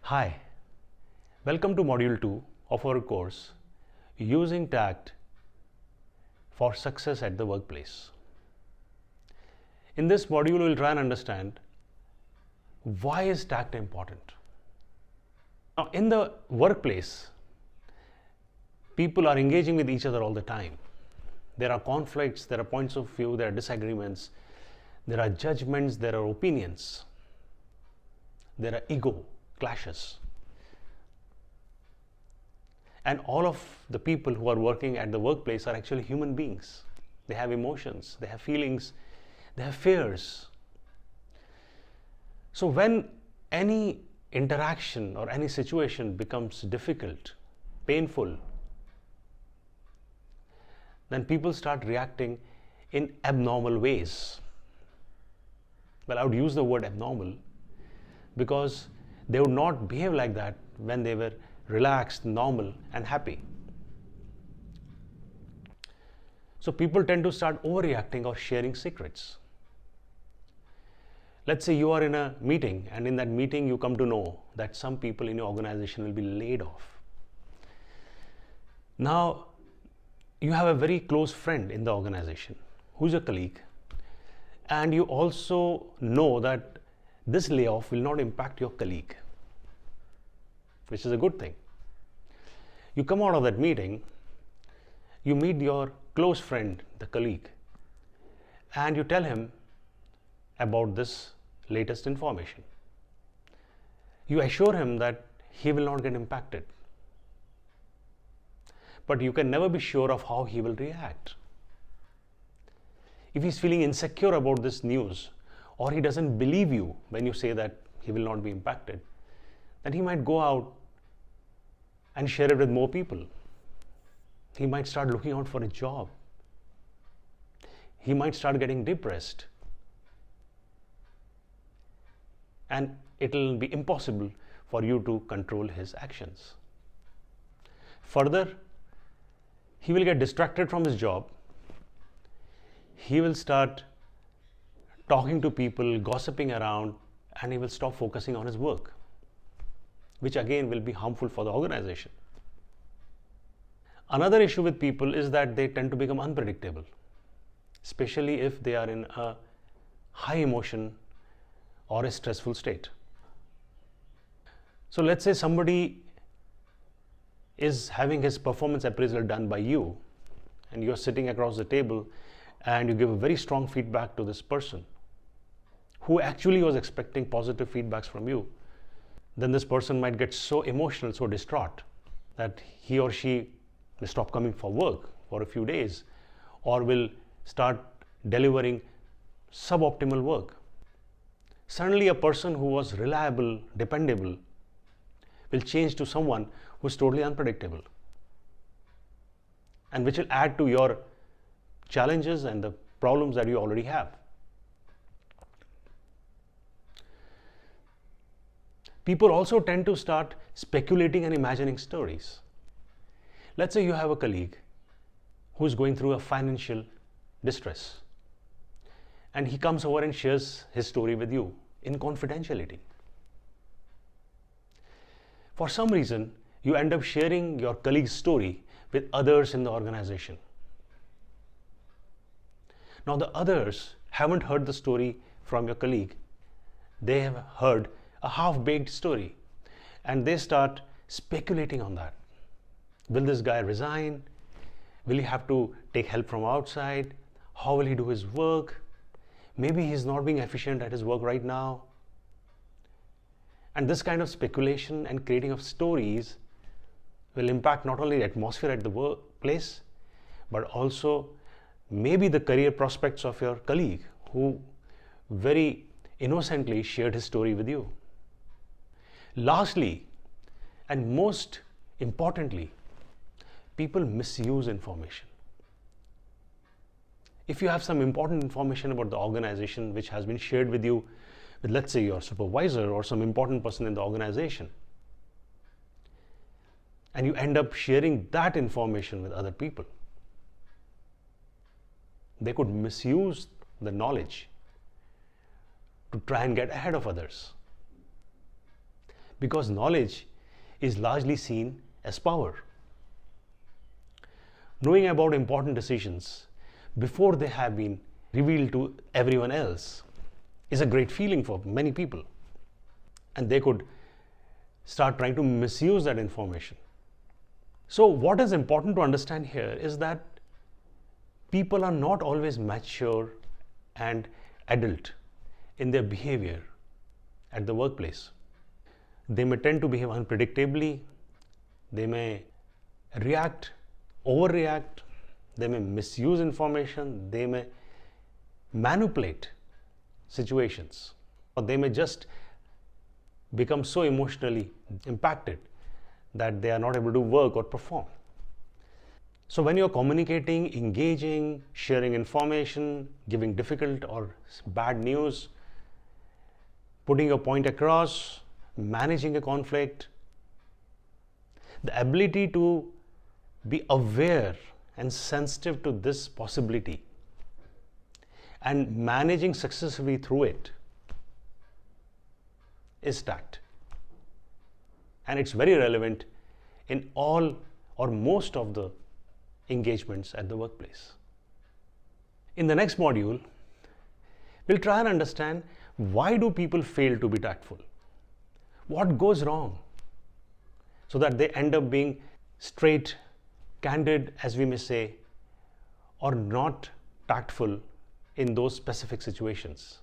Hi, welcome to Module 2 of our course Using Tact for Success at the Workplace. In this module, we will try and understand why is tact important. Now, in the workplace, people are engaging with each other all the time. There are conflicts, there are points of view, there are disagreements, there are judgments, there are opinions, there are ego clashes. And all of the people who are working at the workplace are actually human beings. They have emotions, they have feelings, they have fears. So when any interaction or any situation becomes difficult, painful, then people start reacting in abnormal ways. Well, I would use the word abnormal because they would not behave like that when they were relaxed, normal, and happy. So people tend to start overreacting or sharing secrets. Let's say you are in a meeting, and in that meeting you come to know that some people in your organization will be laid off. Now, you have a very close friend in the organization who's a colleague, and you also know that this layoff will not impact your colleague, which is a good thing. You come out of that meeting, you meet your close friend, the colleague, and you tell him about this latest information. You assure him that he will not get impacted. But you can never be sure of how he will react. If he's feeling insecure about this news, or he doesn't believe you when you say that he will not be impacted, then he might go out and share it with more people. He might start looking out for a job. He might start getting depressed. And it will be impossible for you to control his actions. Further, he will get distracted from his job. He will start talking to people, gossiping around, and he will stop focusing on his work, which again will be harmful for the organization. Another issue with people is that they tend to become unpredictable, especially if they are in a high emotion or a stressful state. So let's say somebody is having his performance appraisal done by you, and you're sitting across the table and you give a very strong feedback to this person who actually was expecting positive feedbacks from you. Then this person might get so emotional, so distraught, that he or she will stop coming for work for a few days, or will start delivering suboptimal work. Suddenly a person who was reliable, dependable, will change to someone who is totally unpredictable, and which will add to your challenges and the problems that you already have. People also tend to start speculating and imagining stories. Let's say you have a colleague who's going through a financial distress, and he comes over and shares his story with you in confidentiality. For some reason, you end up sharing your colleague's story with others in the organization. Now, the others haven't heard the story from your colleague. They have heard a half-baked story, and they start speculating on that. Will this guy resign? Will he have to take help from outside? How will he do his work? Maybe he's not being efficient at his work right now. And this kind of speculation and creating of stories will impact not only the atmosphere at the workplace, but also maybe the career prospects of your colleague who very innocently shared his story with you. Lastly, and most importantly, people misuse information. If you have some important information about the organization which has been shared with you with, let's say, your supervisor or some important person in the organization, and you end up sharing that information with other people, they could misuse the knowledge to try and get ahead of others. because knowledge is largely seen as power. Knowing about important decisions before they have been revealed to everyone else is a great feeling for many people, and they could start trying to misuse that information. So what is important to understand here is that people are not always mature and adult in their behavior at the workplace. They may tend to behave unpredictably, they may react, overreact, they may misuse information, they may manipulate situations, or they may just become so emotionally impacted that they are not able to work or perform. So when you're communicating, engaging, sharing information, giving difficult or bad news, putting your point across, managing a conflict, the ability to be aware and sensitive to this possibility and managing successfully through it is tact. And it's very relevant in all or most of the engagements at the workplace. In the next module, we'll try and understand why do people fail to be tactful? What goes wrong? So that they end up being straight, candid, as we may say, or not tactful in those specific situations.